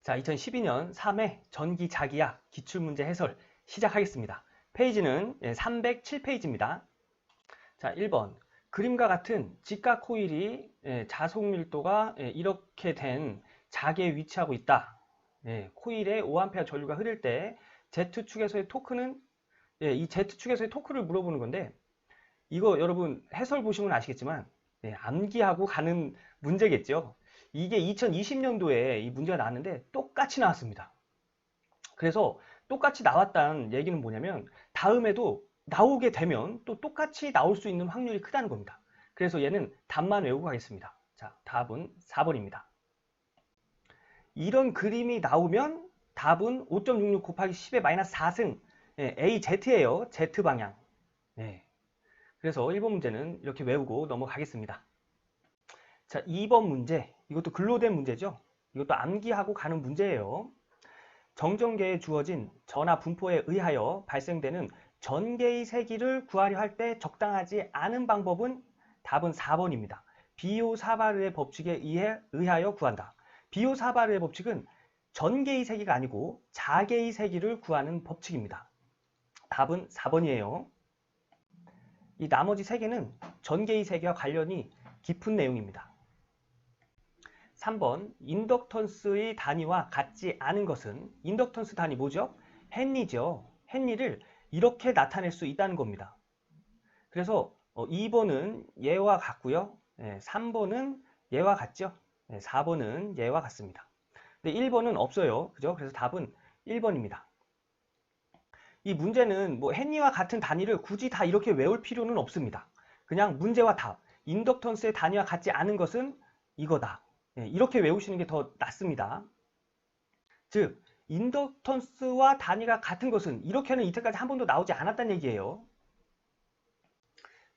자, 2012년 3회 전기자기약 기출문제 해설 시작하겠습니다. 페이지는 307페이지입니다. 자, 1번. 그림과 같은 직각 코일이 자속 밀도가 이렇게 된 자기에 위치하고 있다. 코일에 5A 전류가 흐를 때 Z축에서의 토크는 이 Z축에서의 토크를 물어보는 건데, 이거 여러분 해설 보시면 아시겠지만 암기하고 가는 문제겠죠. 이게 2020년도에 이 문제가 나왔는데 똑같이 나왔습니다. 그래서 똑같이 나왔다는 얘기는 뭐냐면 다음에도 나오게 되면 또 똑같이 나올 수 있는 확률이 크다는 겁니다. 그래서 얘는 답만 외우고 가겠습니다. 자, 답은 4번입니다. 이런 그림이 나오면 답은 5.66 곱하기 10의 마이너스 4승 AZ예요. Z방향. 그래서 1번 문제는 이렇게 외우고 넘어가겠습니다. 자, 2번 문제. 이것도 글로 된 문제죠. 이것도 암기하고 가는 문제예요. 정전계에 주어진 전하 분포에 의하여 발생되는 전개의 세기를 구하려 할 때 적당하지 않은 방법은 답은 4번입니다. 비오사바르의 법칙에 의하여 구한다. 비오사바르의 법칙은 전개의 세기가 아니고 자개의 세기를 구하는 법칙입니다. 답은 4번이에요. 이 나머지 3개는 전개의 세기와 관련이 깊은 내용입니다. 3번, 인덕턴스의 단위와 같지 않은 것은, 인덕턴스 단위 뭐죠? 헨리죠. 헨리를 이렇게 나타낼 수 있다는 겁니다. 그래서 2번은 얘와 같고요. 3번은 얘와 같죠. 4번은 얘와 같습니다. 근데 1번은 없어요. 그죠? 그래서 답은 1번입니다. 이 문제는 뭐 헨리와 같은 단위를 굳이 다 이렇게 외울 필요는 없습니다. 그냥 문제와 답, 인덕턴스의 단위와 같지 않은 것은 이거다. 이렇게 외우시는 게 더 낫습니다. 즉, 인덕턴스와 단위가 같은 것은 이렇게는 이때까지 한 번도 나오지 않았다는 얘기예요.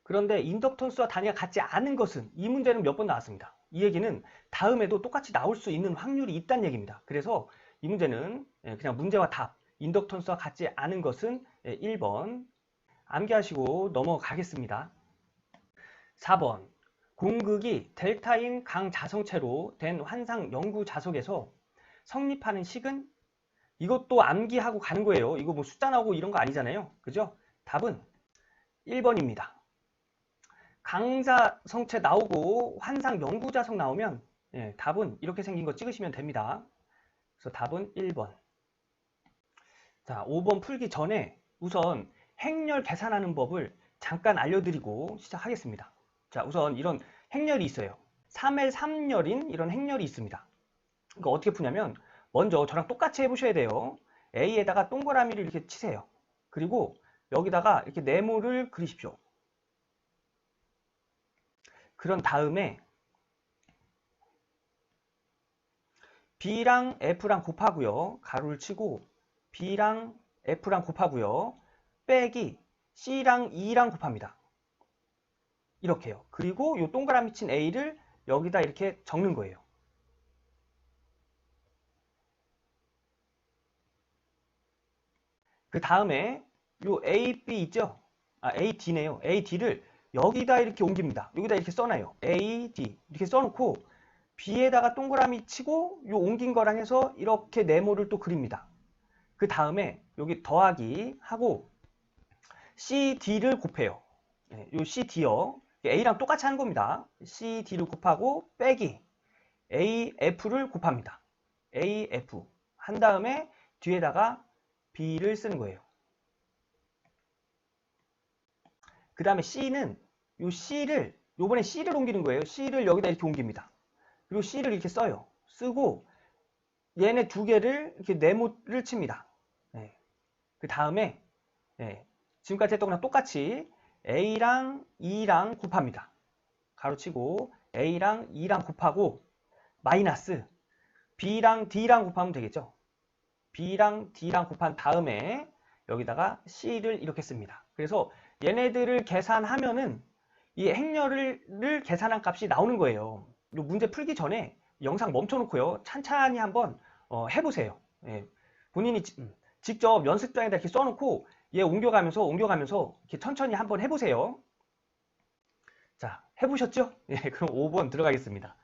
그런데 인덕턴스와 단위가 같지 않은 것은 이 문제는 몇 번 나왔습니다. 이 얘기는 다음에도 똑같이 나올 수 있는 확률이 있다는 얘기입니다. 그래서 이 문제는 그냥 문제와 답, 인덕턴스와 같지 않은 것은 1번 암기하시고 넘어가겠습니다. 4번. 공극이 델타인 강자성체로 된 환상 영구 자석에서 성립하는 식은? 이것도 암기하고 가는 거예요. 이거 뭐 숫자 나오고 이런 거 아니잖아요. 그죠? 답은 1번입니다. 강자성체 나오고 환상 영구 자석 나오면 답은 이렇게 생긴 거 찍으시면 됩니다. 그래서 답은 1번. 자, 5번 풀기 전에 우선 행렬 계산하는 법을 잠깐 알려드리고 시작하겠습니다. 자, 우선 이런 행렬이 있어요. 3의 3열인 이런 행렬이 있습니다. 이거 어떻게 푸냐면 먼저 저랑 똑같이 해보셔야 돼요. A에다가 동그라미를 이렇게 치세요. 그리고 여기다가 이렇게 네모를 그리십시오. 그런 다음에 B랑 F랑 곱하고요. 가로를 치고 B랑 F랑 곱하고요. 빼기 C랑 E랑 곱합니다. 이렇게요. 그리고 이 동그라미 친 A를 여기다 이렇게 적는 거예요. 그 다음에 이 A, B 있죠? A, D네요. A, D를 여기다 이렇게 옮깁니다. 여기다 이렇게 써놔요. A, D 이렇게 써놓고 B에다가 동그라미 치고 이 옮긴 거랑 해서 이렇게 네모를 또 그립니다. 그 다음에 여기 더하기 하고 CD를 곱해요. 이 CD요. A랑 똑같이 하는 겁니다. CD를 곱하고 빼기 AF를 곱합니다. AF 한 다음에 뒤에다가 B를 쓰는 거예요. 그 다음에 C는 이 C를 요번에 C를 옮기는 거예요. C를 여기다 이렇게 옮깁니다. 그리고 C를 이렇게 써요. 쓰고 얘네 두 개를 이렇게 네모를 칩니다. 그 다음에 지금까지 했던 거랑 똑같이 A랑 E랑 곱합니다. 가로치고 A랑 E랑 곱하고 마이너스 B랑 D랑 곱하면 되겠죠. B랑 D랑 곱한 다음에 여기다가 C를 이렇게 씁니다. 그래서 얘네들을 계산하면은 이 행렬을 계산한 값이 나오는 거예요. 이 문제 풀기 전에 영상 멈춰놓고요. 찬찬히 한번 해보세요. 본인이 직접 연습장에다 이렇게 써놓고 얘 옮겨가면서 이렇게 천천히 한번 해보세요. 자, 해보셨죠? 그럼 5번 들어가겠습니다.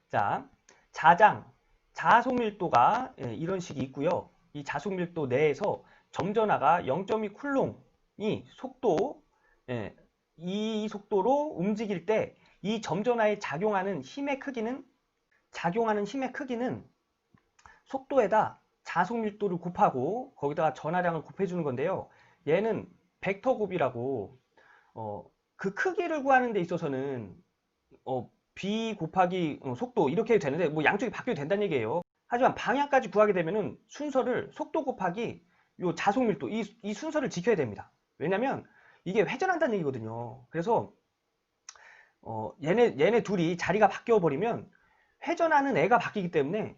자, 자장, 자속 밀도가 이런 식이 있고요. 이 자속 밀도 내에서 점전하가 0.2 쿨롱이 속도, 이 속도로 움직일 때 이 점전하에 작용하는 힘의 크기는 속도에다 자속 밀도를 곱하고 거기다가 전하량을 곱해주는 건데요. 얘는 벡터 곱이라고 그 크기를 구하는 데 있어서는 b 곱하기 속도 이렇게 해도 되는데 뭐 양쪽이 바뀌어도 된다는 얘기예요. 하지만 방향까지 구하게 되면은 순서를 속도 곱하기 요 자속 밀도 이 순서를 지켜야 됩니다. 왜냐면 이게 회전한다는 얘기거든요. 그래서 얘네 둘이 자리가 바뀌어 버리면 회전하는 애가 바뀌기 때문에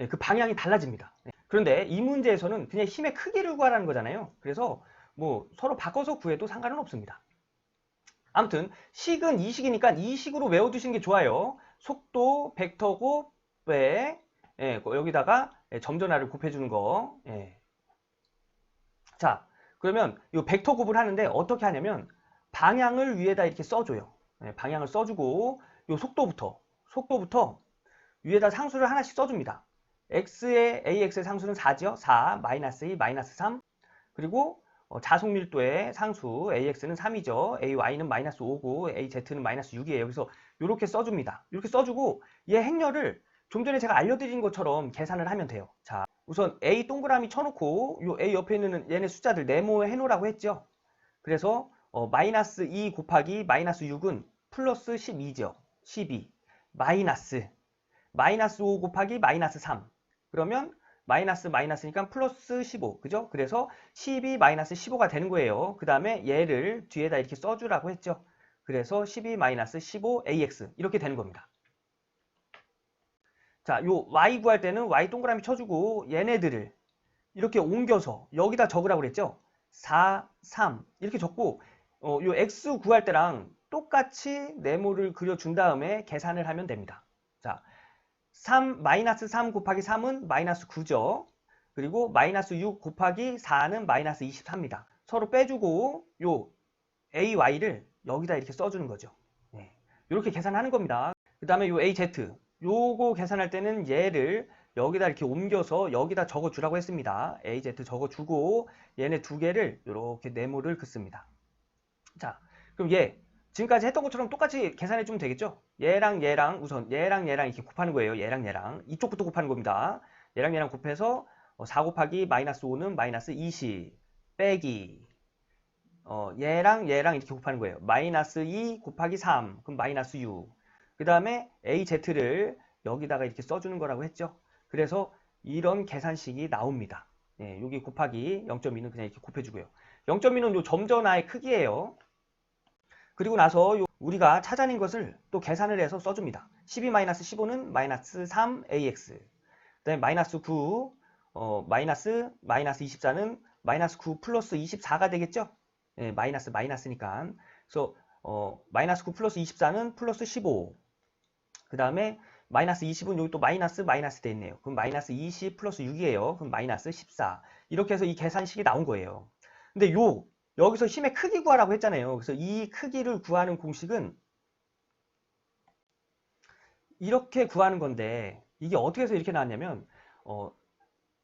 그 방향이 달라집니다. 그런데 이 문제에서는 그냥 힘의 크기를 구하라는 거잖아요. 그래서 뭐 서로 바꿔서 구해도 상관은 없습니다. 아무튼 식은 이 식이니까 이 식으로 외워두시는 게 좋아요. 속도 벡터 곱에 여기다가 점전하를 곱해주는 거. 자, 그러면 이 벡터 곱을 하는데 어떻게 하냐면 방향을 위에다 이렇게 써줘요. 방향을 써주고 이 속도부터 위에다 상수를 하나씩 써줍니다. AX의 상수는 4죠. 4, 마이너스 2, 마이너스 3. 그리고 자속 밀도의 상수 AX는 3이죠. AY는 마이너스 5고 AZ는 마이너스 6이에요. 그래서 이렇게 써줍니다. 이렇게 써주고 얘 행렬을 좀 전에 제가 알려드린 것처럼 계산을 하면 돼요. 자, 우선 A 동그라미 쳐놓고 요 A 옆에 있는 얘네 숫자들 네모해 놓으라고 했죠. 그래서 마이너스 2 곱하기 마이너스 6은 플러스 12죠. 12 마이너스 5 곱하기 마이너스 3 그러면 마이너스니까 플러스 15 그죠? 그래서 12 마이너스 15가 되는 거예요. 그 다음에 얘를 뒤에다 이렇게 써주라고 했죠. 그래서 12 마이너스 15 AX 이렇게 되는 겁니다. 자, 요 Y 구할 때는 Y 동그라미 쳐주고 얘네들을 이렇게 옮겨서 여기다 적으라고 그랬죠. 4, 3 이렇게 적고 요 X 구할 때랑 똑같이 네모를 그려준 다음에 계산을 하면 됩니다. 자, 마이너스 3 곱하기 3은 마이너스 9죠. 그리고 마이너스 6 곱하기 4는 마이너스 24입니다. 서로 빼주고 요 AY를 여기다 이렇게 써주는 거죠. 이렇게 계산하는 겁니다. 그 다음에 요 AZ 요거 계산할 때는 얘를 여기다 이렇게 옮겨서 여기다 적어주라고 했습니다. AZ 적어주고 얘네 두 개를 이렇게 네모를 긋습니다. 자, 그럼 얘 지금까지 했던 것처럼 똑같이 계산해주면 되겠죠? 얘랑 우선 얘랑 이렇게 곱하는 거예요. 얘랑 이쪽부터 곱하는 겁니다. 얘랑 곱해서 4 곱하기 마이너스 5는 마이너스 20 빼기 얘랑 이렇게 곱하는 거예요. 마이너스 2 곱하기 3 그럼 마이너스 6 그 다음에 AZ를 여기다가 이렇게 써주는 거라고 했죠. 그래서 이런 계산식이 나옵니다. 여기 곱하기 0.2는 그냥 이렇게 곱해주고요. 0.2는 요 점전하의 크기예요. 그리고 나서 우리가 찾아낸 것을 또 계산을 해서 써줍니다. 12-15는 마이너스 3 AX 그 다음에 마이너스 9 마이너스 24는 마이너스 9 플러스 24가 되겠죠? 마이너스니까 그래서 마이너스 9 플러스 24는 플러스 15 그 다음에 마이너스 20은 여기 또 마이너스 돼 있네요. 그럼 마이너스 20 플러스 6이에요. 그럼 마이너스 14 이렇게 해서 이 계산식이 나온 거예요. 근데 여기서 힘의 크기 구하라고 했잖아요. 그래서 이 크기를 구하는 공식은 이렇게 구하는 건데 이게 어떻게 해서 이렇게 나왔냐면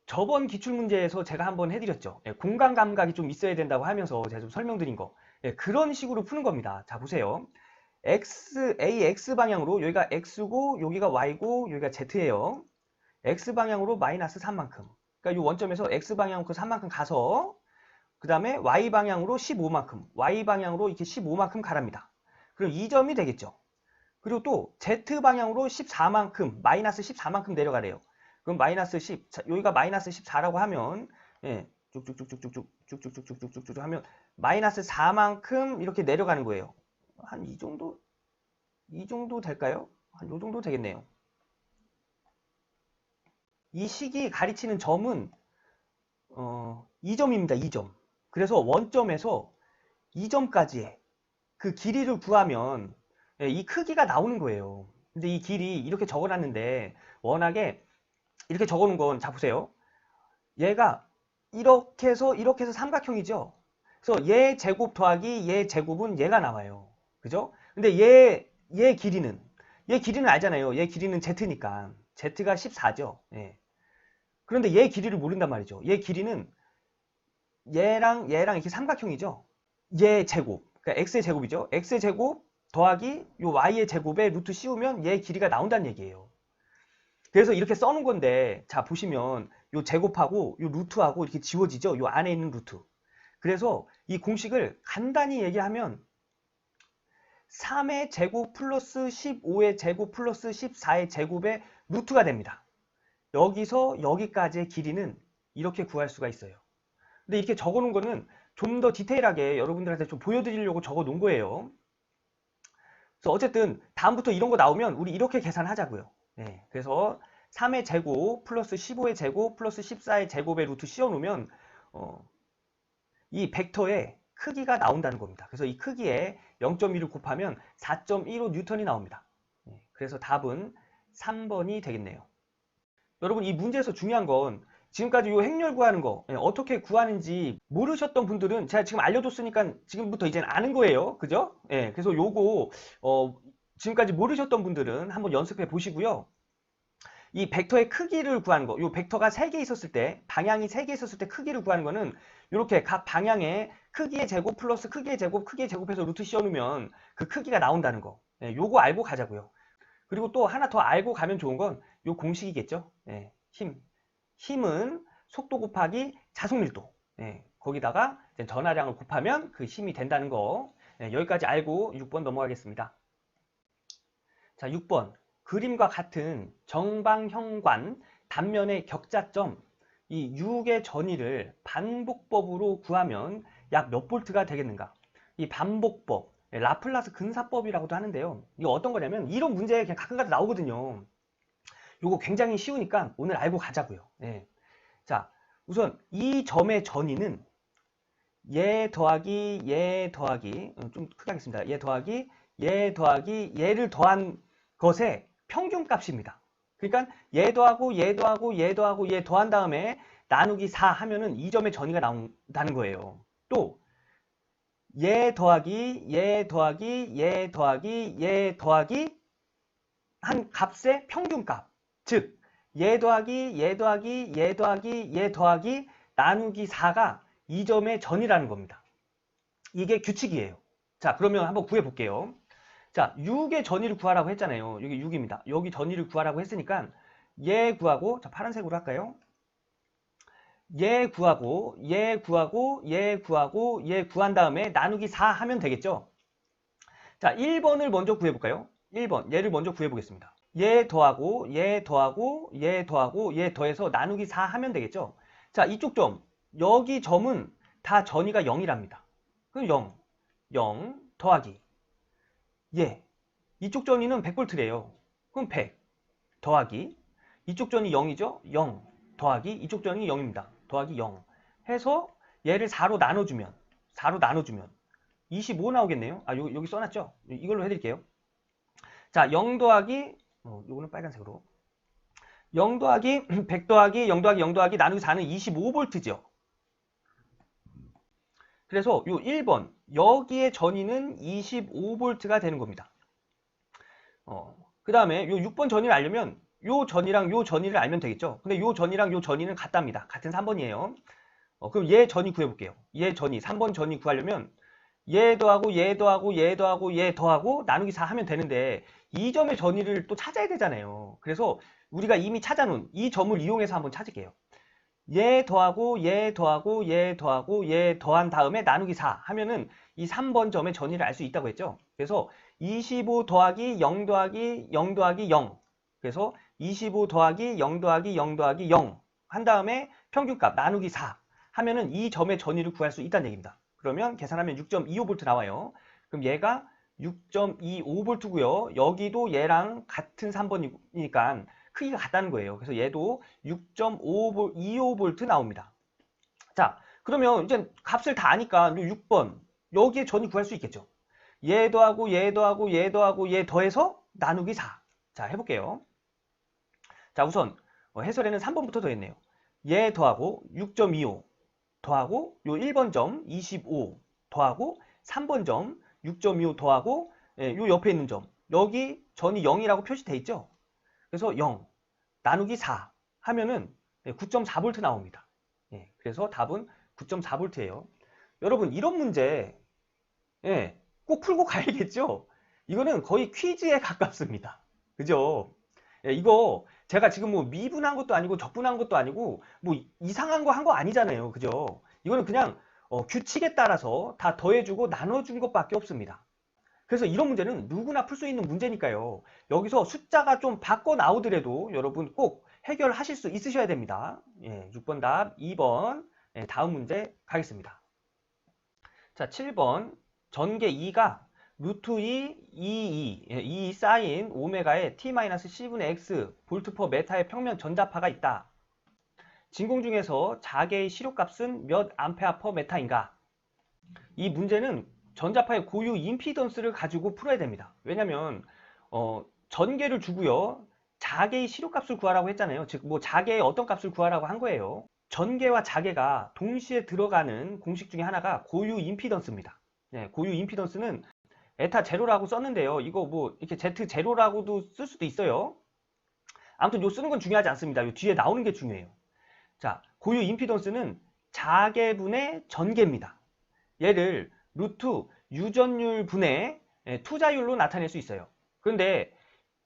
저번 기출문제에서 제가 한번 해드렸죠. 공간 감각이 좀 있어야 된다고 하면서 제가 좀 설명드린 거 그런 식으로 푸는 겁니다. 자 보세요. AX 방향으로 여기가 X고 여기가 Y고 여기가 Z예요. X 방향으로 마이너스 3만큼 그러니까 이 원점에서 X 방향으로 3만큼 가서 그 다음에 Y 방향으로 15만큼 Y 방향으로 이렇게 15만큼 가랍니다. 그럼 2점이 되겠죠. 그리고 또 Z 방향으로 14만큼 마이너스 14만큼 내려가래요. 그럼 마이너스 10 여기가 마이너스 14라고 하면 쭉쭉쭉쭉쭉쭉쭉쭉쭉쭉쭉 하면 마이너스 4만큼 이렇게 내려가는 거예요. 한 이 정도 될까요? 한 요 정도 되겠네요. 이 식이 가리치는 점은 2점입니다. 2점. 그래서 원점에서 2점까지의 그 길이를 구하면 이 크기가 나오는 거예요. 근데 이 길이 이렇게 적어놨는데 워낙에 이렇게 적어놓은 건 자 보세요. 얘가 이렇게 해서 삼각형이죠. 그래서 얘 제곱 더하기 얘 제곱은 얘가 나와요. 그죠? 근데 얘 길이는 알잖아요. 얘 길이는 Z니까. Z가 14죠. 예. 그런데 얘 길이를 모른단 말이죠. 얘 길이는 얘랑 이렇게 삼각형이죠. 얘 제곱, 그러니까 x의 제곱이죠. x의 제곱 더하기 요 y의 제곱에 루트 씌우면 얘 길이가 나온다는 얘기예요. 그래서 이렇게 써놓은 건데, 자 보시면 요 제곱하고 요 루트하고 이렇게 지워지죠. 요 안에 있는 루트. 그래서 이 공식을 간단히 얘기하면 3의 제곱 플러스 15의 제곱 플러스 14의 제곱의 루트가 됩니다. 여기서 여기까지의 길이는 이렇게 구할 수가 있어요. 근데 이렇게 적어 놓은 거는 좀 더 디테일하게 여러분들한테 좀 보여드리려고 적어 놓은 거예요. 그래서 어쨌든 다음부터 이런 거 나오면 우리 이렇게 계산하자고요. 네, 그래서 3의 제곱 플러스 15의 제곱 플러스 14의 제곱의 루트 씌워 놓으면 이 벡터의 크기가 나온다는 겁니다. 그래서 이 크기에 0.2를 곱하면 4.15 뉴턴이 나옵니다. 네, 그래서 답은 3번이 되겠네요. 여러분 이 문제에서 중요한 건 지금까지 이 행렬 구하는 거 어떻게 구하는지 모르셨던 분들은 제가 지금 알려줬으니까 지금부터 이제는 아는 거예요. 그죠? 예, 그래서 요거 지금까지 모르셨던 분들은 한번 연습해 보시고요. 이 벡터의 크기를 구하는 거, 요 벡터가 3개 있었을 때, 방향이 3개 있었을 때 크기를 구하는 거는 이렇게 각 방향의 크기의 제곱 플러스 크기의 제곱해서 루트 씌워놓으면 그 크기가 나온다는 거. 예, 요거 알고 가자고요. 그리고 또 하나 더 알고 가면 좋은 건 요 공식이겠죠. 예, 힘은 속도 곱하기 자속밀도. 예, 거기다가 전하량을 곱하면 그 힘이 된다는 거. 예, 여기까지 알고 6번 넘어가겠습니다. 자, 6번. 그림과 같은 정방형관 단면의 격자점 이 6의 전위를 반복법으로 구하면 약 몇 볼트가 되겠는가? 이 반복법, 라플라스 근사법이라고도 하는데요. 이거 어떤 거냐면 이런 문제 그냥 가끔가다 나오거든요. 요거 굉장히 쉬우니까 오늘 알고 가자고요. 예. 자, 우선 이 점의 전위는 얘 더하기 좀 크게 하겠습니다. 얘 더하기 얘를 더한 것의 평균값입니다. 그러니까 얘 더하고 얘 더한 다음에 나누기 4 하면은 이 점의 전위가 나온다는 거예요. 또 얘 더하기 한 값의 평균값. 즉, 얘 더하기 나누기 4가 이 점의 전이라는 겁니다. 이게 규칙이에요. 자, 그러면 한번 구해 볼게요. 자, 6의 전위를 구하라고 했잖아요. 여기 6입니다. 여기 전위를 구하라고 했으니까 얘 구하고, 자, 파란색으로 할까요? 얘 구하고 얘 구한 다음에 나누기 4 하면 되겠죠? 자, 1번을 먼저 구해 볼까요? 1번, 얘를 먼저 구해 보겠습니다. 얘 더하고 얘 더해서 나누기 4 하면 되겠죠? 자, 이쪽 점, 여기 점은 다 전위가 0이랍니다. 그럼 0 더하기 예, 이쪽 전위는 100볼트래요. 그럼 100 더하기 이쪽 전위 0이죠? 0 더하기 이쪽 전위 0입니다. 더하기 0 해서 얘를 4로 나눠주면 25 나오겠네요. 아, 여기 써놨죠? 이걸로 해드릴게요. 자, 0 더하기 요거는 빨간색으로 0 더하기 100 더하기 0 더하기 나누기 4는 25볼트죠. 그래서 요 1번 여기에 전위는 25볼트가 되는 겁니다. 그 다음에 요 6번 전위를 알려면 요 전위랑 요 전위를 알면 되겠죠. 근데 요 전위랑 요 전위는 같답니다. 같은 3번이에요. 그럼 얘 전위 구해볼게요. 얘 전위 3번 전위 구하려면 얘 더하고 나누기 4 하면 되는데 이 점의 전위를 또 찾아야 되잖아요. 그래서 우리가 이미 찾아놓은 이 점을 이용해서 한번 찾을게요. 얘 더하고 얘 더한 다음에 나누기 4 하면은 이 3번 점의 전위를 알 수 있다고 했죠. 그래서 25 더하기 0 더하기 0 그래서 25 더하기 0 더하기 0 한 다음에 평균값 나누기 4 하면은 이 점의 전위를 구할 수 있다는 얘기입니다. 그러면 계산하면 6.25V 나와요. 그럼 얘가 6.25V고요. 여기도 얘랑 같은 3번이니까 크기가 같다는 거예요. 그래서 얘도 6.25V 나옵니다. 자, 그러면 이제 값을 다 아니까 6번 여기에 전위 구할 수 있겠죠. 얘 더하고 얘 더해서 나누기 4. 자, 해볼게요. 자, 우선 해설에는 3번부터 더했네요. 얘 더하고 6.25 더하고 요 1번 점 25 더하고 3번 점 6.25 더하고 요 옆에 있는 점 여기 전이 0이라고 표시돼 있죠. 그래서 0 나누기 4 하면은 9.4V 나옵니다. 예, 그래서 답은 9.4V예요. 여러분 이런 문제 예, 꼭 풀고 가야겠죠? 이거는 거의 퀴즈에 가깝습니다. 그죠? 예, 이거 제가 지금 뭐 미분한 것도 아니고 적분한 것도 아니고 뭐 이상한 거 한 거 아니잖아요. 그죠? 이거는 그냥 규칙에 따라서 다 더해주고 나눠준 것밖에 없습니다. 그래서 이런 문제는 누구나 풀 수 있는 문제니까요. 여기서 숫자가 좀 바꿔 나오더라도 여러분 꼭 해결하실 수 있으셔야 됩니다. 예, 6번 답, 2번. 예, 다음 문제 가겠습니다. 자, 7번. 전개 2가 루트 2, 2 사인 오메가의 t-c분의 x 볼트 퍼 메타의 평면 전자파가 있다. 진공 중에서 자개의 시료값은 몇 암페어 퍼 메타인가? 이 문제는 전자파의 고유 임피던스를 가지고 풀어야 됩니다. 왜냐면 전개를 주고요. 자개의 시료값을 구하라고 했잖아요. 즉 뭐 자개의 어떤 값을 구하라고 한 거예요. 전개와 자개가 동시에 들어가는 공식 중에 하나가 고유 임피던스입니다. 네, 고유 임피던스는 에타 제로라고 썼는데요. 이거 뭐 이렇게 Z 제로라고도 쓸 수도 있어요. 아무튼 요 쓰는 건 중요하지 않습니다. 요 뒤에 나오는 게 중요해요. 자, 고유 임피던스는 자개분의 전개입니다. 얘를 루트 유전율 분의 투자율로 나타낼 수 있어요. 그런데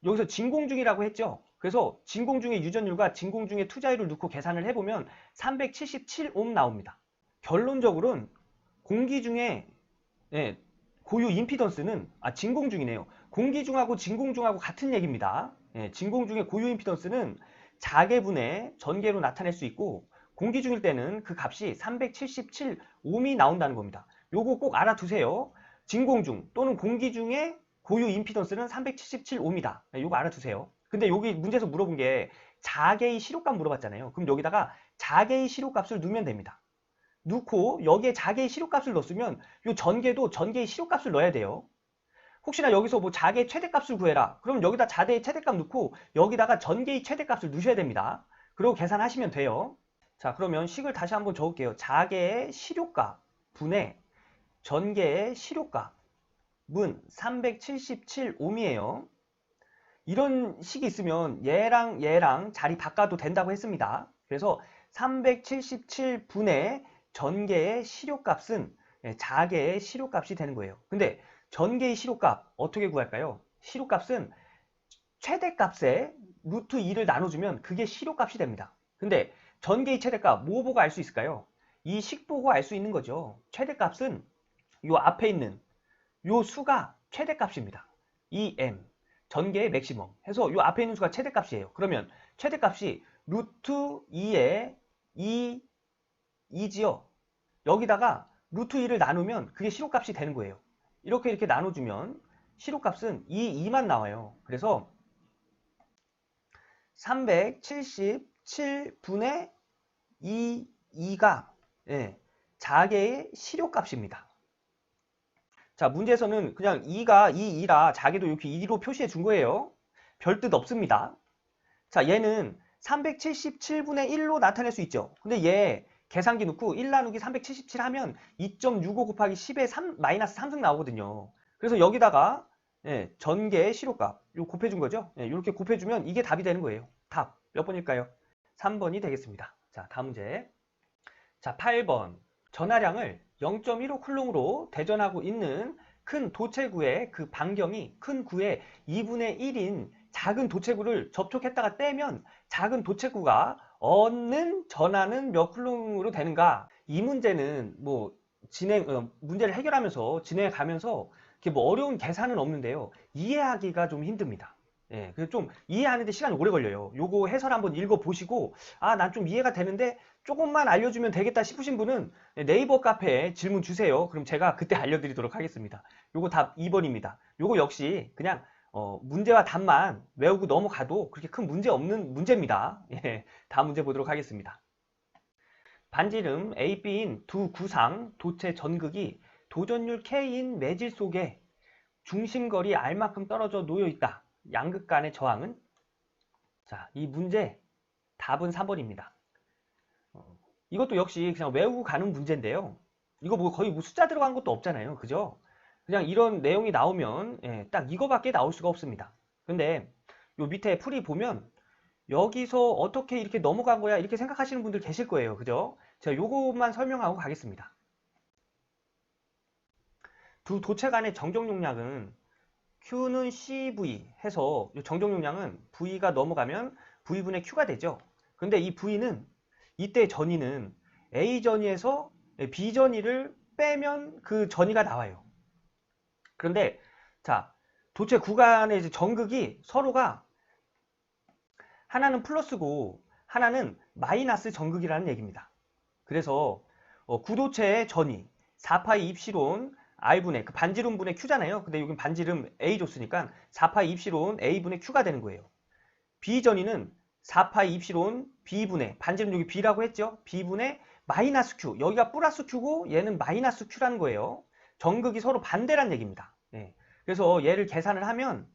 여기서 진공중이라고 했죠. 그래서 진공중의 유전율과 진공중의 투자율을 넣고 계산을 해보면 377옴 나옵니다. 결론적으로는 공기 중에 고유 임피던스는 진공중이네요. 공기중하고 진공중하고 같은 얘기입니다. 진공중의 고유 임피던스는 자개분의 전개로 나타낼 수 있고 공기중일 때는 그 값이 377옴이 나온다는 겁니다. 요거 꼭 알아두세요. 진공중 또는 공기중의 고유 임피던스는 377옴이다. 요거 알아두세요. 근데 여기 문제에서 물어본 게 자개의 시료값 물어봤잖아요. 그럼 여기다가 자개의 시료값을 넣으면 됩니다. 넣고 여기에 자개의 시료값을 넣었으면 요 전개도 전개의 시료값을 넣어야 돼요. 혹시나 여기서 뭐 자개의 최대값을 구해라. 그럼 여기다 자개의 최대값 넣고 여기다가 전개의 최대값을 넣으셔야 됩니다. 그리고 계산하시면 돼요. 자, 그러면 식을 다시 한번 적을게요. 자개의 시료값 분의 전개의 시료값은 377옴이에요. 이런 식이 있으면 얘랑 얘랑 자리 바꿔도 된다고 했습니다. 그래서 377분의 전개의 시료값은 자개의 시료값이 되는 거예요. 근데 전개의 시료값 어떻게 구할까요? 시료값은 최대값에 루트 2를 나눠주면 그게 시료값이 됩니다. 근데 전개의 최대값 뭐 보고 알 수 있을까요? 이 식 보고 알 수 있는 거죠. 최대값은 요 앞에 있는 요 수가 최대값입니다. 이 m 전개의 맥시멈 해서 요 앞에 있는 수가 최대값이에요. 그러면 최대값이 루트 2에 2지요. 여기다가 루트 2를 나누면 그게 시료값이 되는 거예요. 이렇게 나눠주면 시료값은 2만 나와요. 그래서 377분의 2가 자개의 시료값입니다. 자, 문제에서는 그냥 2가 2라 자개도 이렇게 2로 표시해 준 거예요. 별뜻 없습니다. 자, 얘는 377분의 1로 나타낼 수 있죠. 근데 얘 계산기 넣고 1 나누기 377 하면 2.65 곱하기 10의 3, 마이너스 3승 나오거든요. 그래서 여기다가 전개의 시료값 요 곱해준 거죠. 이렇게 곱해주면 이게 답이 되는 거예요. 답 몇 번일까요? 3번이 되겠습니다. 자, 다음 문제. 자, 8번. 전하량을 0.15 쿨롱으로 대전하고 있는 큰 도체구의 그 반경이 큰 구의 2분의 1인 작은 도체구를 접촉했다가 떼면 작은 도체구가 얻는 전하는 몇 쿨롱으로 되는가? 이 문제는 뭐 문제를 해결하면서 진행해 가면서 뭐 어려운 계산은 없는데요. 이해하기가 좀 힘듭니다. 그래서 좀 이해하는데 시간이 오래 걸려요. 요거 해설 한번 읽어보시고 난 좀 이해가 되는데 조금만 알려주면 되겠다 싶으신 분은 네이버 카페에 질문 주세요. 그럼 제가 그때 알려드리도록 하겠습니다. 요거 답 2번입니다. 요거 역시 그냥 문제와 답만 외우고 넘어가도 그렇게 큰 문제 없는 문제입니다. 다음 문제 보도록 하겠습니다. 반지름 A, B인 두 구상 도체 전극이 도전율 K인 매질 속에 중심거리 R만큼 떨어져 놓여 있다. 양극 간의 저항은? 자, 이 문제 답은 3번입니다. 이것도 역시 그냥 외우고 가는 문제인데요. 이거 뭐 거의 뭐 숫자 들어간 것도 없잖아요. 그죠? 그냥 이런 내용이 나오면 딱 이거밖에 나올 수가 없습니다. 근데 요 밑에 풀이 보면 여기서 어떻게 이렇게 넘어간 거야? 이렇게 생각하시는 분들 계실 거예요. 그죠? 제가 요것만 설명하고 가겠습니다. 두 도체 간의 정적 용량은 Q는 CV 해서 이 정적 용량은 V가 넘어가면 V분의 Q가 되죠. 근데 이 V는 이때 전위는 A 전위에서 B 전위를 빼면 그 전위가 나와요. 그런데 자, 도체 구간의 이제 정극이 서로가 하나는 플러스고 하나는 마이너스 정극이라는 얘기입니다. 그래서 구도체의 전위 4파이 입시론 R분의 그 반지름분의 Q잖아요. 근데 여긴 반지름 A 줬으니까 4파이 입시론 A분의 Q가 되는 거예요. B전위는 4파이 입시론 B분의 반지름 여기 B라고 했죠. B분의 마이너스 Q. 여기가 플러스 Q고 얘는 마이너스 Q라는 거예요. 정극이 서로 반대란 얘기입니다. 네. 그래서 얘를 계산을 하면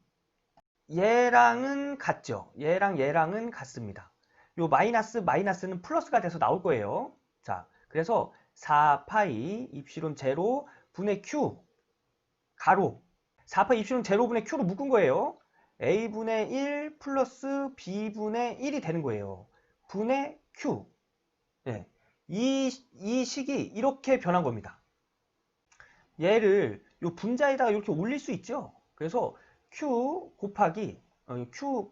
얘랑은 같죠. 얘랑은 같습니다. 요 마이너스는 플러스가 돼서 나올 거예요. 자, 그래서 4파이 입시론 제로 분의 Q 가로 4파이 입시론 제로 분의 Q로 묶은 거예요. A분의 1 플러스 B분의 1이 되는 거예요. 분의 Q. 네. 이 식이 이렇게 변한 겁니다. 얘를 요 분자에다가 이렇게 올릴 수 있죠. 그래서 Q 곱하기 Q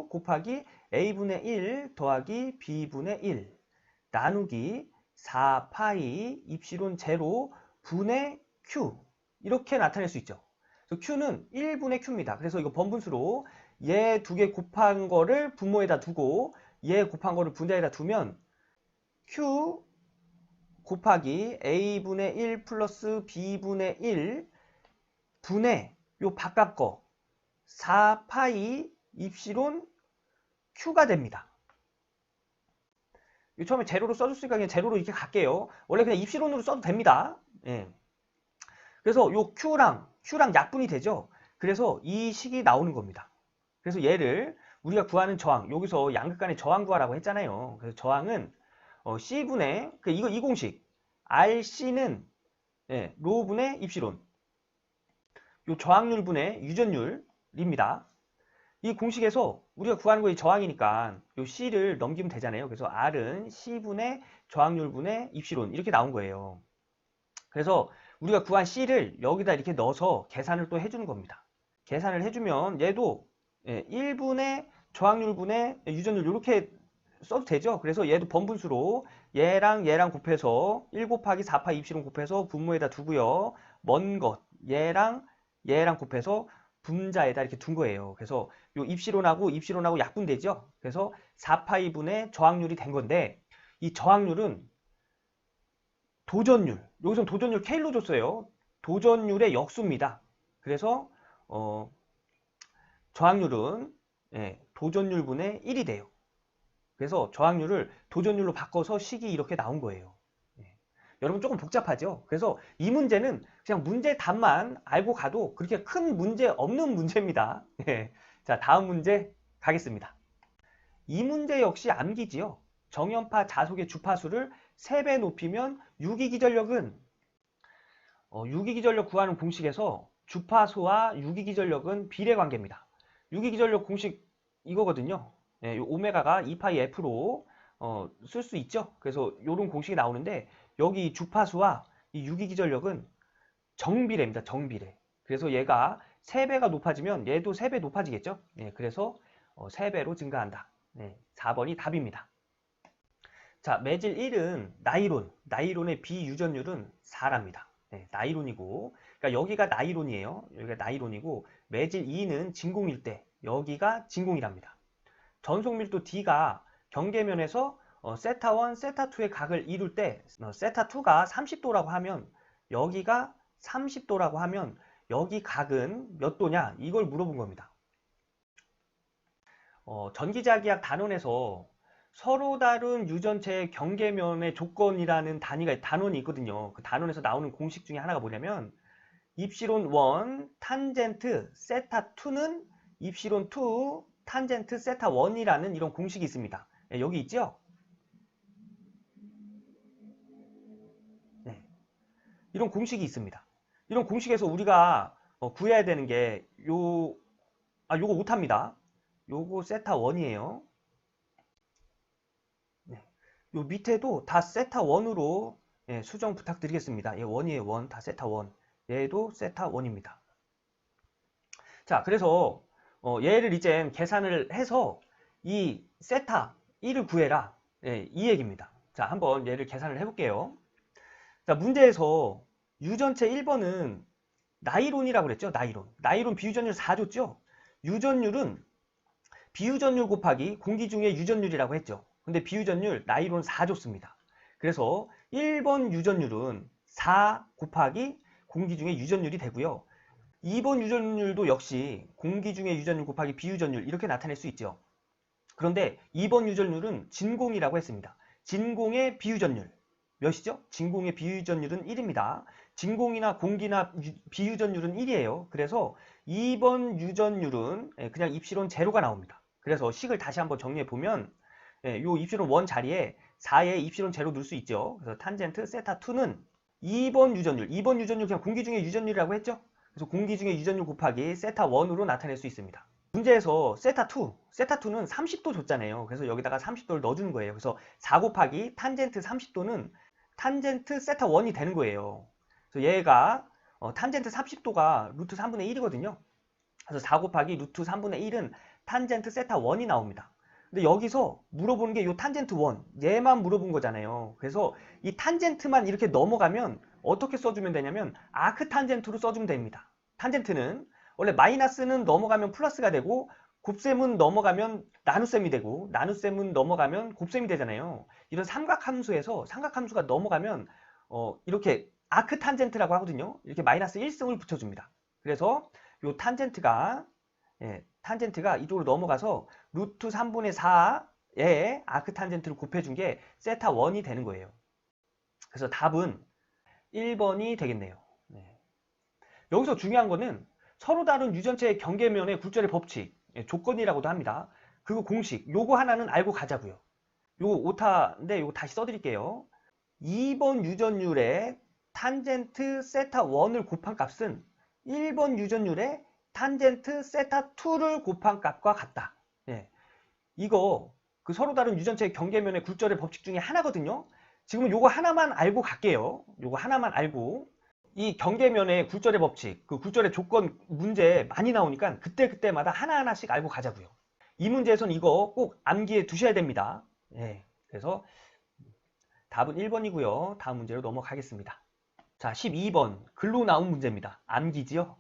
곱하기 A분의 1 더하기 B분의 1 나누기 4파이 입시론 제로 분의 Q 이렇게 나타낼 수 있죠. 그래서 Q는 1분의 Q입니다. 그래서 이거 번분수로 얘 두 개 곱한 거를 분모에다 두고 얘 곱한 거를 분자에다 두면 Q 곱하기 A분의 1 플러스 B분의 1 분의 요 바깥 거 4파이 입시론 Q가 됩니다. 처음에 제로로 써줬으니까 그냥 제로로 이렇게 갈게요. 원래 그냥 입시론으로 써도 됩니다. 예. 그래서 요 Q랑 약분이 되죠. 그래서 이 식이 나오는 겁니다. 그래서 얘를 우리가 구하는 저항, 여기서 양극 간의 저항 구하라고 했잖아요. 그래서 저항은 C분의 이 공식 RC는 로분의 입시론 요 저항률분의 유전율입니다. 이 공식에서 우리가 구하는 거이 저항이니까 요 C를 넘기면 되잖아요. 그래서 R은 C분의 저항률분의 입시론 이렇게 나온 거예요. 그래서 우리가 구한 C를 여기다 이렇게 넣어서 계산을 또 해주는 겁니다. 계산을 해주면 얘도 1분의 저항률분의 유전율 이렇게 써도 되죠. 그래서 얘도 번분수로 얘랑 곱해서 1 곱하기 4파 입시론 곱해서 분모에다 두고요. 먼 것 얘랑 곱해서 분자에다 이렇게 둔 거예요. 그래서 요 입시론하고 약분되죠. 그래서 4파이분의 저항률이 된 건데 이 저항률은 도전율, 여기서 도전율 K로 줬어요. 도전율의 역수입니다. 그래서 저항률은 도전율분의 1이 돼요. 그래서 저항률을 도전율로 바꿔서 식이 이렇게 나온 거예요. 여러분 조금 복잡하죠? 그래서 이 문제는 그냥 문제 답만 알고 가도 그렇게 큰 문제 없는 문제입니다. 자, 다음 문제 가겠습니다. 이 문제 역시 암기지요. 정연파 자속의 주파수를 3배 높이면 유기기전력은 유기기전력 구하는 공식에서 주파수와 유기기전력은 비례관계입니다. 유기기전력 공식 이거거든요. 요 오메가가 2파이 F로 쓸 수 있죠. 그래서 이런 공식이 나오는데 여기 주파수와 이 유기기전력은 정비례입니다. 정비례. 그래서 얘가 3배가 높아지면 얘도 3배 높아지겠죠. 그래서 3배로 증가한다. 4번이 답입니다. 자, 매질 1은 나이론의 비유전율은 4랍니다. 나이론이고, 그러니까 여기가 나이론이에요. 여기가 나이론이고, 매질 2는 진공일 때 여기가 진공이랍니다. 전속밀도 D가 경계면에서 세타1, 세타2의 각을 이룰 때 세타2가 30도라고 하면 여기가 30도라고 하면 여기 각은 몇 도냐? 이걸 물어본 겁니다. 전기자기학 단원에서 서로 다른 유전체의 경계면의 조건이라는 단원이 있거든요. 그 단원에서 나오는 공식 중에 하나가 뭐냐면 입시론 1 탄젠트 세타 2는 입시론 2 탄젠트 세타 1이라는 이런 공식이 있습니다. 여기 있죠? 이런 공식이 있습니다. 이런 공식에서 우리가 구해야 되는 게 요거 오타입니다. 요거 세타 1이에요. 요 밑에도 다 세타 1으로 예, 수정 부탁드리겠습니다. 예, 1이에요. 1. 다 세타 1. 얘도 세타 1입니다. 자, 그래서 얘를 이제 계산을 해서 이 세타 1을 구해라. 예, 이 얘기입니다. 자, 한번 얘를 계산을 해볼게요. 자, 문제에서 유전체 1번은 나이론이라고 그랬죠. 나이론. 나이론 비유전율 4줬죠. 유전율은 비유전율 곱하기 공기 중의 유전율이라고 했죠. 근데 비유전율 나이론 4줬습니다. 그래서 1번 유전율은 4 곱하기 공기 중의 유전율이 되고요. 2번 유전율도 역시 공기 중의 유전율 곱하기 비유전율 이렇게 나타낼 수 있죠. 그런데 2번 유전율은 진공이라고 했습니다. 진공의 비유전율 몇이죠? 진공의 비유전율은 1입니다. 진공이나 공기나 비유전율은 1이에요. 그래서 2번 유전율은 그냥 입시론 제로가 나옵니다. 그래서 식을 다시 한번 정리해 보면 요 입시론 1 자리에 4에 입시론 제로 넣을 수 있죠. 그래서 탄젠트 세타 2는 2번 유전율 그냥 공기 중의 유전율이라고 했죠. 그래서 공기 중의 유전율 곱하기 세타 1으로 나타낼 수 있습니다. 문제에서 세타2는 30도 줬잖아요. 그래서 여기다가 30도를 넣어주는 거예요. 그래서 4 곱하기 탄젠트 30도는 탄젠트 세타 1이 되는 거예요. 그래서 얘가 탄젠트 30도가 루트 3분의 1이거든요. 그래서 4 곱하기 루트 3분의 1은 탄젠트 세타 1이 나옵니다. 근데 여기서 물어보는 게 이 탄젠트 1, 얘만 물어본 거잖아요. 그래서 이 탄젠트만 이렇게 넘어가면 어떻게 써주면 되냐면 아크 탄젠트로 써주면 됩니다. 탄젠트는 원래 마이너스는 넘어가면 플러스가 되고 곱셈은 넘어가면 나눗셈이 되고 나눗셈은 넘어가면 곱셈이 되잖아요. 이런 삼각함수에서 삼각함수가 넘어가면 이렇게 아크 탄젠트라고 하거든요. 이렇게 마이너스 1승을 붙여줍니다. 그래서 이 탄젠트가 이쪽으로 넘어가서 루트 3분의 4에 아크 탄젠트를 곱해준 게 세타 1이 되는 거예요. 그래서 답은 1번이 되겠네요. 여기서 중요한 거는 서로 다른 유전체의 경계면의 굴절의 법칙, 조건이라고도 합니다. 그리고 공식, 요거 하나는 알고 가자고요. 요거 오타인데 요거 다시 써드릴게요. 2번 유전율의 탄젠트 세타 1을 곱한 값은 1번 유전율의 탄젠트 세타 2를 곱한 값과 같다. 이거 그 서로 다른 유전체의 경계면의 굴절의 법칙 중에 하나거든요. 지금은 요거 하나만 알고 갈게요. 요거 하나만 알고. 이 경계면의 굴절의 법칙, 그 굴절의 조건 문제 많이 나오니까 그때그때마다 하나하나씩 알고 가자고요. 이 문제에서는 이거 꼭 암기해 두셔야 됩니다. 그래서 답은 1번이고요. 다음 문제로 넘어가겠습니다. 자, 12번 글로 나온 문제입니다. 암기지요.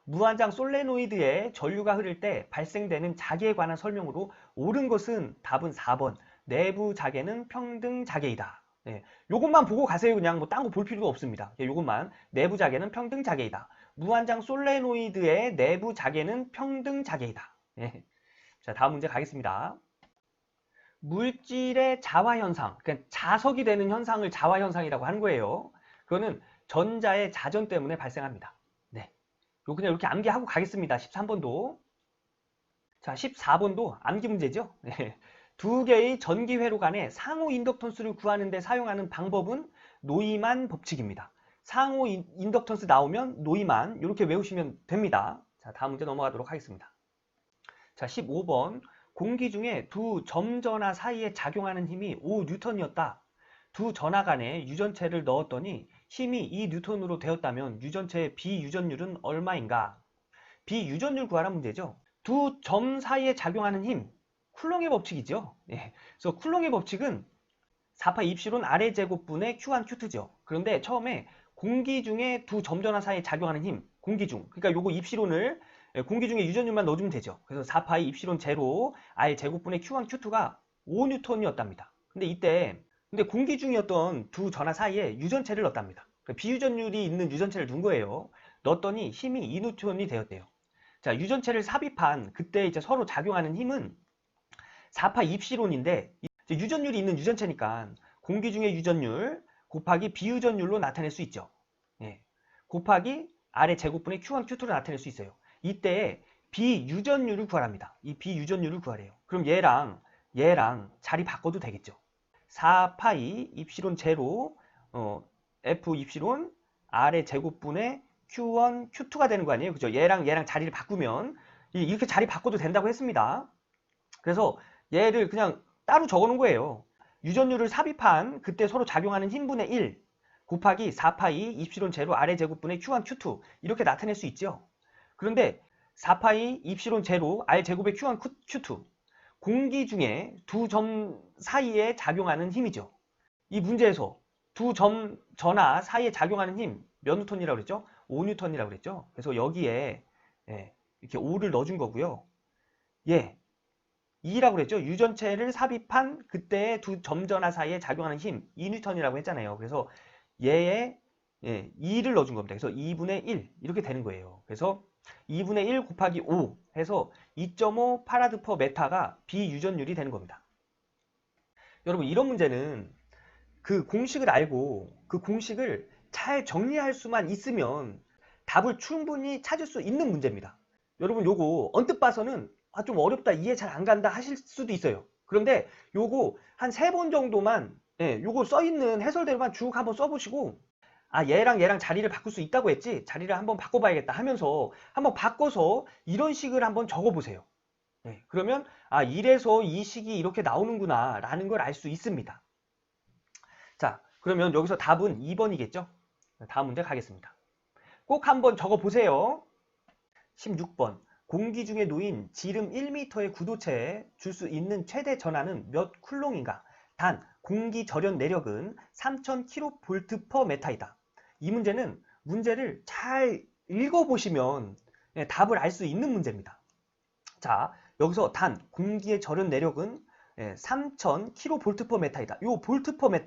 무한장 솔레노이드에 전류가 흐를 때 발생되는 자개에 관한 설명으로 옳은 것은 답은 4번 내부 자개는 평등 자개이다. 요것만 보고 가세요. 그냥 뭐 딴 거 볼 필요도 없습니다. 요것만 내부 자개는 평등 자개이다. 무한장 솔레노이드의 내부 자개는 평등 자개이다. 자, 다음 문제 가겠습니다. 물질의 자화 현상, 그러니까 자석이 되는 현상을 자화 현상이라고 하는 거예요. 그거는 전자의 자전 때문에 발생합니다. 요 그냥 이렇게 암기하고 가겠습니다. 13번도. 자, 14번도 암기 문제죠. 두 개의 전기 회로 간의 상호 인덕턴스를 구하는 데 사용하는 방법은 노이만 법칙입니다. 상호 인덕턴스 나오면 노이만 이렇게 외우시면 됩니다. 자, 다음 문제 넘어가도록 하겠습니다. 자, 15번 공기 중에 두 점전하 사이에 작용하는 힘이 5뉴턴이었다. 두 전하 간에 유전체를 넣었더니 힘이 2뉴턴으로 되었다면 유전체의 비유전율은 얼마인가? 비유전율 구하라는 문제죠. 두 점 사이에 작용하는 힘, 쿨롱의 법칙이죠. 그래서 쿨롱의 법칙은 4파 입시론 아래 제곱분의 Q1 Q2죠. 그런데 처음에 공기 중에 두 점전하 사이에 작용하는 힘, 공기 중. 그러니까 요거 입시론을 공기 중에 유전율만 넣어주면 되죠. 그래서 4파의 입시론 제로 I 제곱분의 Q1 Q2가 5뉴턴이었답니다. 근데 공기 중이었던 두 전하 사이에 유전체를 넣었답니다. 비유전율이 있는 유전체를 넣은 거예요. 넣었더니 힘이 2뉴턴이 되었대요. 자, 유전체를 삽입한 그때 이제 서로 작용하는 힘은 4파 입시론인데 유전율이 있는 유전체니까 공기 중의 유전율 곱하기 비유전율로 나타낼 수 있죠. 곱하기 아래 제곱분의 Q1, Q2로 나타낼 수 있어요. 이때 비유전율을 구하랍니다. 이 비유전율을 구하래요. 그럼 얘랑 자리 바꿔도 되겠죠. 4파이 입시론 제로 F 입시론 R의 제곱분의 Q1, Q2가 되는 거 아니에요? 그죠? 얘랑 자리를 바꾸면 이렇게 자리 바꿔도 된다고 했습니다. 그래서 얘를 그냥 따로 적어 놓은 거예요. 유전율을 삽입한 그때 서로 작용하는 힘분의 1 곱하기 4파이 입시론 제로 아래 제곱분의 Q1, Q2 이렇게 나타낼 수 있죠. 그런데 4파이 입시론 제로 R 제곱의 Q1, Q2 공기 중에 두 점 사이에 작용하는 힘이죠. 이 문제에서 두 점 전하 사이에 작용하는 힘 몇 뉴턴이라고 그랬죠? 5뉴턴이라고 그랬죠. 그래서 여기에 이렇게 5를 넣어준 거고요. 2라고 그랬죠. 유전체를 삽입한 그때의 두 점 전하 사이에 작용하는 힘 2뉴턴이라고 했잖아요. 그래서 얘에 2를 넣어준 겁니다. 그래서 2분의 1 이렇게 되는 거예요. 그래서 2분의 1 곱하기 5 해서 2.5 파라드 퍼 메타가 비유전율이 되는 겁니다. 여러분 이런 문제는 그 공식을 알고 그 공식을 잘 정리할 수만 있으면 답을 충분히 찾을 수 있는 문제입니다. 여러분 요거 언뜻 봐서는 좀 어렵다 이해 잘 안 간다 하실 수도 있어요. 그런데 요거 한 3번 정도만 요거 써있는 해설대로만 쭉 한번 써보시고 얘랑 자리를 바꿀 수 있다고 했지 자리를 한번 바꿔봐야겠다 하면서 한번 바꿔서 이런 식을 한번 적어보세요. 그러면 이래서 이 식이 이렇게 나오는구나 라는 걸 알 수 있습니다. 자 그러면 여기서 답은 2번이겠죠? 다음 문제 가겠습니다. 꼭 한번 적어보세요. 16번 공기 중에 놓인 지름 1m의 구도체에 줄 수 있는 최대 전하는 몇 쿨롱인가? 단 공기 절연 내력은 3000kV/m이다. 이 문제는 문제를 잘 읽어보시면 답을 알 수 있는 문제입니다. 자 여기서 단 공기의 절연 내력은 3000kV/m이다. 요 볼트/m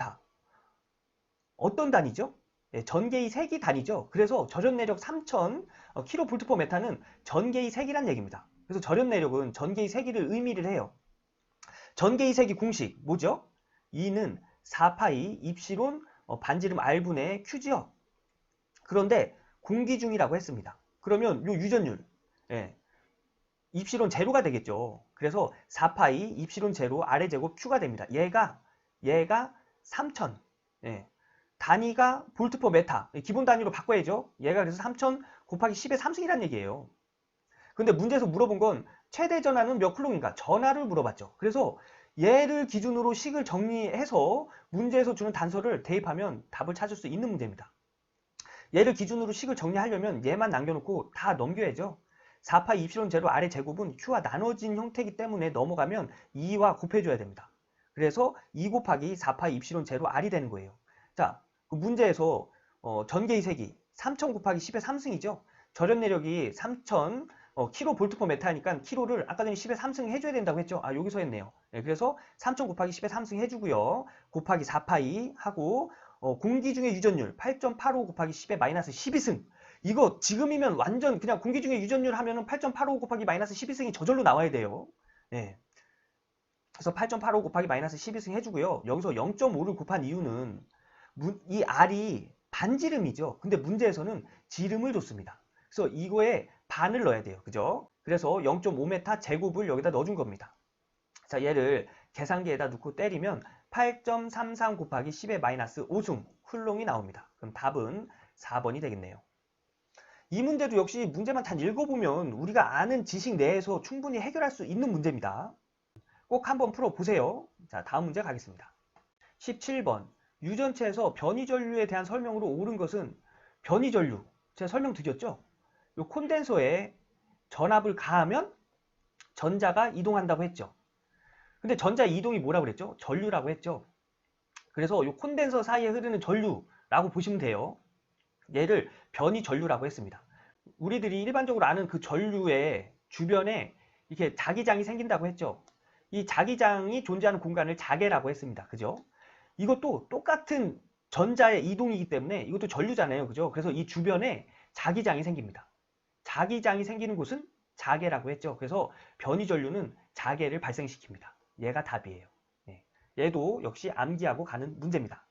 어떤 단위죠? 전개의 색이 단위죠. 그래서 절연 내력 3000kV/m는 전개의 색이란 얘기입니다. 그래서 절연 내력은 전개의 세기를 의미를 해요. 전개의 세기 공식 뭐죠? E는 4파이 입시론 반지름 R분의 Q지요. 그런데 공기 중이라고 했습니다. 그러면 요 유전율 입시론 제로가 되겠죠. 그래서 4파이 입시론 제로 R의 제곱 Q가 됩니다. 얘가 3000 단위가 볼트/메타 기본 단위로 바꿔야죠. 얘가 그래서 3000 곱하기 10의 3승이라는 얘기예요. 근데 문제에서 물어본 건 최대 전하는 몇 쿨롱인가? 전하를 물어봤죠. 그래서 얘를 기준으로 식을 정리해서 문제에서 주는 단서를 대입하면 답을 찾을 수 있는 문제입니다. 얘를 기준으로 식을 정리하려면 얘만 남겨놓고 다 넘겨야죠. 4파 입시론 제로 R의 제곱은 Q와 나눠진 형태이기 때문에 넘어가면 2와 곱해줘야 됩니다. 그래서 2 곱하기 4파 입시론 제로 R이 되는 거예요. 자, 그 문제에서 전개의 세기 3000 곱하기 10의 3승이죠. 절연 내력이 3000 kV/m니까 k를 아까 전에 10의 3승 해줘야 된다고 했죠. 여기서 했네요. 그래서 3000 곱하기 10의 3승 해주고요. 곱하기 4파이 하고 공기 중의 유전율 8.85 곱하기 10의 마이너스 12승. 이거 지금이면 완전 그냥 공기 중의 유전율 하면은 8.85 곱하기 마이너스 12승이 저절로 나와야 돼요. 그래서 8.85 곱하기 마이너스 12승 해주고요. 여기서 0.5를 곱한 이유는 이 R이 반지름이죠. 근데 문제에서는 지름을 줬습니다. 그래서 이거에 반을 넣어야 돼요. 그죠? 그래서 0.5m 제곱을 여기다 넣어준 겁니다. 자, 얘를 계산기에다 넣고 때리면 8.33 곱하기 10의 마이너스 5승 쿨롱이 나옵니다. 그럼 답은 4번이 되겠네요. 이 문제도 역시 문제만 잘 읽어보면 우리가 아는 지식 내에서 충분히 해결할 수 있는 문제입니다. 꼭 한번 풀어보세요. 자, 다음 문제 가겠습니다. 17번 유전체에서 변이전류에 대한 설명으로 옳은 것은 변이전류 제가 설명드렸죠? 요 콘덴서에 전압을 가하면 전자가 이동한다고 했죠. 근데 전자 이동이 뭐라고 그랬죠? 전류라고 했죠. 그래서 요 콘덴서 사이에 흐르는 전류라고 보시면 돼요. 얘를 변이전류라고 했습니다. 우리들이 일반적으로 아는 그 전류의 주변에 이렇게 자기장이 생긴다고 했죠. 이 자기장이 존재하는 공간을 자계라고 했습니다. 그죠? 이것도 똑같은 전자의 이동이기 때문에 이것도 전류잖아요. 그죠? 그래서 이 주변에 자기장이 생깁니다. 자기장이 생기는 곳은 자계라고 했죠. 그래서 변이전류는 자계를 발생시킵니다. 얘가 답이에요. 얘도 역시 암기하고 가는 문제입니다.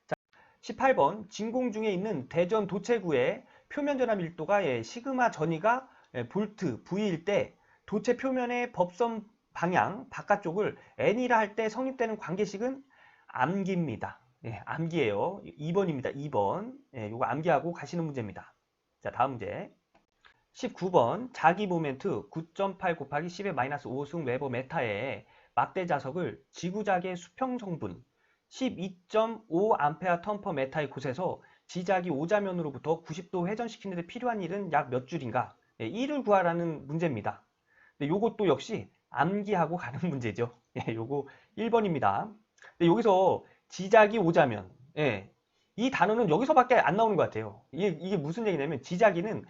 자, 18번 진공 중에 있는 대전 도체구의 표면 전압 밀도가 시그마 전위가 볼트 V일 때 도체 표면의 법선 방향 바깥쪽을 N이라 할 때 성립되는 관계식은 암기입니다. 암기예요. 2번입니다. 2번. 이거 암기하고 가시는 문제입니다. 자, 다음 문제. 19번 자기 모멘트 9.8 곱하기 10의 마이너스 5승 웨버 메타에 막대 자석을 지구작의 수평 성분 12.5A 턴/m의 곳에서 지자기 오자면으로부터 90도 회전시키는 데 필요한 일은 약 몇 줄인가? 1을 구하라는 문제입니다. 요것도 역시 암기하고 가는 문제죠. 요거 1번입니다. 여기서 지자기 오자면, 이 단어는 여기서밖에 안 나오는 것 같아요. 이게 무슨 얘기냐면, 지자기는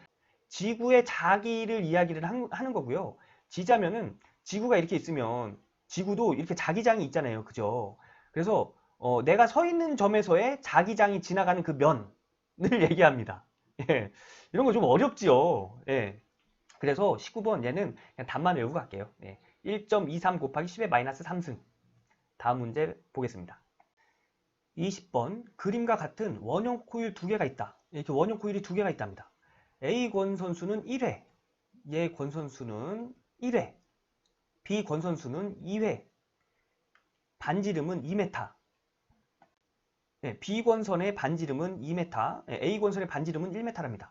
지구의 자기를 이야기를 하는 거고요. 지자면은 지구가 이렇게 있으면 지구도 이렇게 자기장이 있잖아요. 그죠? 그래서 내가 서 있는 점에서의 자기장이 지나가는 그 면을 얘기합니다. 이런 거 좀 어렵지요. 그래서 19번 얘는 그냥 답만 외우고 갈게요. 1.23 곱하기 10의 마이너스 3승. 다음 문제 보겠습니다. 20번 그림과 같은 원형 코일 두 개가 있다. 이렇게 원형 코일이 두 개가 있답니다. A 권선수는 1회, 얘 권선수는 1회, B 권선수는 2회, 반지름은 2m. B 권선의 반지름은 2m, A 권선의 반지름은 1m랍니다.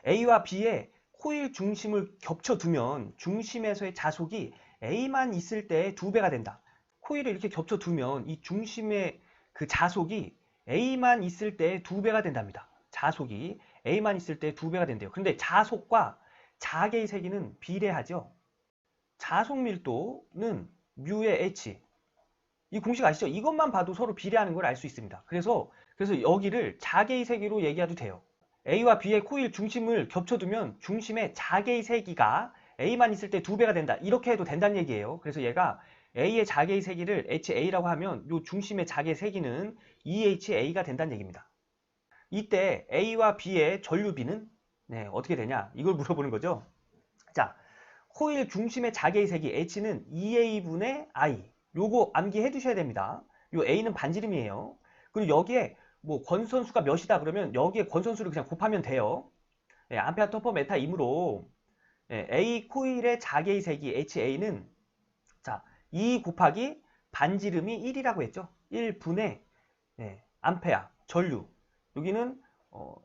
A와 B의 코일 중심을 겹쳐두면 중심에서의 자속이 A만 있을 때의 2배가 된다. 코일을 이렇게 겹쳐두면 이 중심의 그 자속이 A만 있을 때의 2배가 된답니다. 자속이 A만 있을 때 2배가 된대요. 그런데 자속과 자개의 세기는 비례하죠. 자속 밀도는 뮤의 H. 이 공식 아시죠? 이것만 봐도 서로 비례하는 걸 알 수 있습니다. 그래서 여기를 자개의 세기로 얘기해도 돼요. A와 B의 코일 중심을 겹쳐두면 중심의 자개의 세기가 A만 있을 때 2배가 된다. 이렇게 해도 된다는 얘기예요. 그래서 얘가 A의 자개의 세기를 HA라고 하면 이 중심의 자개의 세기는 EHA가 된다는 얘기입니다. 이때 A와 B의 전류비는 어떻게 되냐? 이걸 물어보는 거죠. 자, 코일 중심의 자개의 세기 H는 EA분의 I. 요거 암기해 두셔야 됩니다. 요 A는 반지름이에요. 그리고 여기에 뭐 권선수가 몇이다 그러면 여기에 권선수를 그냥 곱하면 돼요. 암페어 턴/m이므로 A 코일의 자개의 세기 HA는 자, 2 곱하기 반지름이 1이라고 했죠. 1분의 암페어 전류. 여기는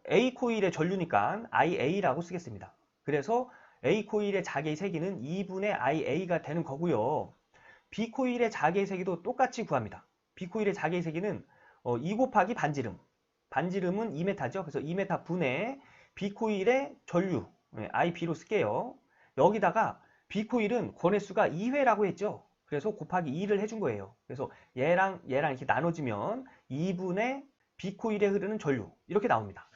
A 코일의 전류니까 IA라고 쓰겠습니다. 그래서 A 코일의 자개의 세기는 2분의 IA가 되는 거고요. B 코일의 자개의 세기도 똑같이 구합니다. B 코일의 자개의 세기는 2 곱하기 반지름. 반지름은 2m죠. 그래서 2m 분의 B 코일의 전류. IB로 쓸게요. 여기다가 B 코일은 권횟수가 2회라고 했죠. 그래서 곱하기 2를 해준 거예요. 그래서 얘랑 이렇게 나눠지면 2분의 B 코일에 흐르는 전류. 이렇게 나옵니다.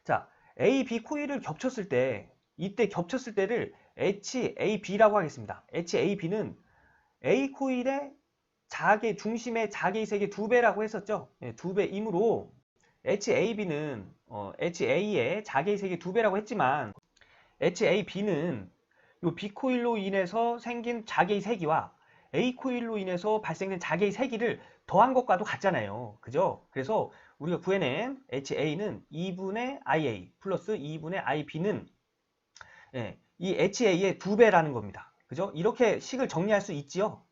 자, A, B 코일을 겹쳤을 때 이때 겹쳤을 때를 HAB라고 하겠습니다. HAB는 A 코일의 중심의 자개의 세기 2배라고 했었죠. 2배이므로 HAB는 HA의 자개의 세기 2배라고 했지만 HAB는 이 B 코일로 인해서 생긴 자개의 세기와 A 코일로 인해서 발생된 자개의 세기를 더한 것과도 같잖아요. 그죠? 그래서 우리가 구해낸 HA는 2분의 IA 플러스 2분의 IB는 이 HA의 2배라는 겁니다. 그죠? 이렇게 식을 정리할 수 있지요.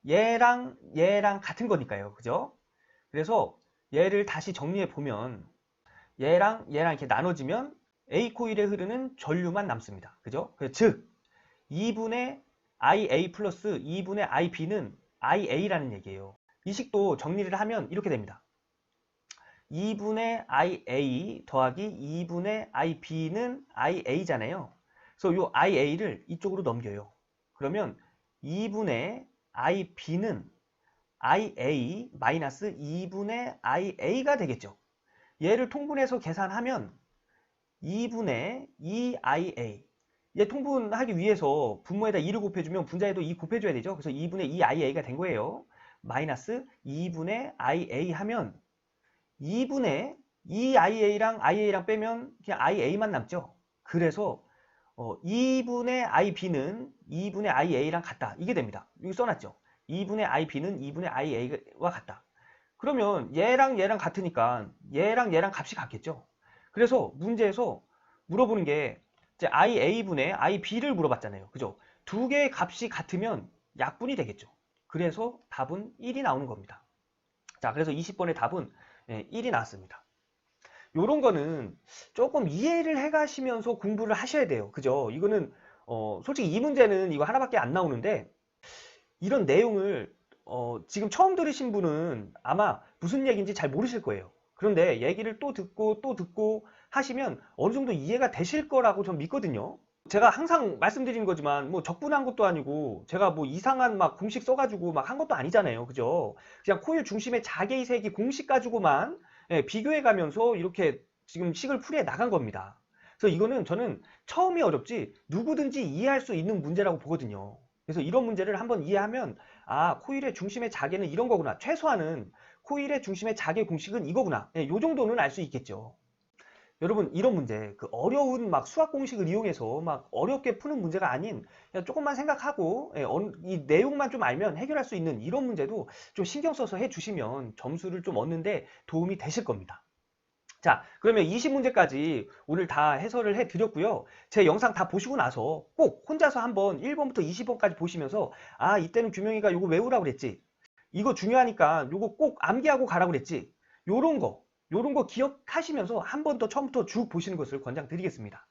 얘랑 같은 거니까요. 그죠? 그래서 얘를 다시 정리해 보면 얘랑 이렇게 나눠지면 A 코일에 흐르는 전류만 남습니다. 그죠? 즉 2분의 IA 플러스 2분의 IB는 IA라는 얘기예요. 이 식도 정리를 하면 이렇게 됩니다. 2분의 IA 더하기 2분의 IB는 IA잖아요. 그래서 이 IA를 이쪽으로 넘겨요. 그러면 2분의 IB는 IA 마이너스 2분의 IA가 되겠죠. 얘를 통분해서 계산하면 2분의 2IA. 얘 통분하기 위해서 분모에다 2를 곱해주면 분자에도 2 곱해줘야 되죠. 그래서 2분의 2IA가 된 거예요. 마이너스 2분의 IA 하면 2분의 2IA랑 IA랑 빼면 그냥 IA만 남죠. 그래서 2분의 IB는 2분의 IA랑 같다. 이게 됩니다. 여기 써놨죠. 2분의 IB는 2분의 IA와 같다. 그러면 얘랑 같으니까 얘랑 값이 같겠죠. 그래서 문제에서 물어보는 게 이제 IA분의 IB를 물어봤잖아요. 그죠? 두 개의 값이 같으면 약분이 되겠죠. 그래서 답은 1이 나오는 겁니다. 자, 그래서 20번의 답은 1이 나왔습니다. 요런 거는 조금 이해를 해가시면서 공부를 하셔야 돼요. 그죠? 이거는 솔직히 이 문제는 이거 하나밖에 안 나오는데 이런 내용을 지금 처음 들으신 분은 아마 무슨 얘기인지 잘 모르실 거예요. 그런데 얘기를 또 듣고 또 듣고 하시면 어느 정도 이해가 되실 거라고 전 믿거든요. 제가 항상 말씀드리는 거지만 뭐 적분한 것도 아니고 제가 뭐 이상한 막 공식 써가지고 막 한 것도 아니잖아요. 그죠? 그냥 코일 중심의 자개이색이 공식 가지고만 비교해 가면서 이렇게 지금 식을 풀이해 나간 겁니다. 그래서 이거는 저는 처음이 어렵지 누구든지 이해할 수 있는 문제라고 보거든요. 그래서 이런 문제를 한번 이해하면 아, 코일의 중심의 자개는 이런 거구나. 최소한은 코일의 중심의 자개 공식은 이거구나. 요 정도는 알 수 있겠죠. 여러분 이런 문제 그 어려운 막 수학 공식을 이용해서 막 어렵게 푸는 문제가 아닌 그냥 조금만 생각하고 이 내용만 좀 알면 해결할 수 있는 이런 문제도 좀 신경 써서 해주시면 점수를 좀 얻는데 도움이 되실 겁니다. 자, 그러면 20문제까지 오늘 다 해설을 해 드렸고요. 제 영상 다 보시고 나서 꼭 혼자서 한번 1번부터 20번까지 보시면서 아, 이때는 규명이가 요거 외우라고 그랬지. 이거 중요하니까 요거 꼭 암기하고 가라고 그랬지. 요런 거, 요런 거 기억하시면서 한 번 더 처음부터 쭉 보시는 것을 권장드리겠습니다.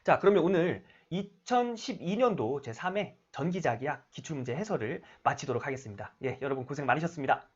자, 그러면 오늘 2012년도 제3회 전기자기학 기출문제 해설을 마치도록 하겠습니다. 예, 여러분 고생 많으셨습니다.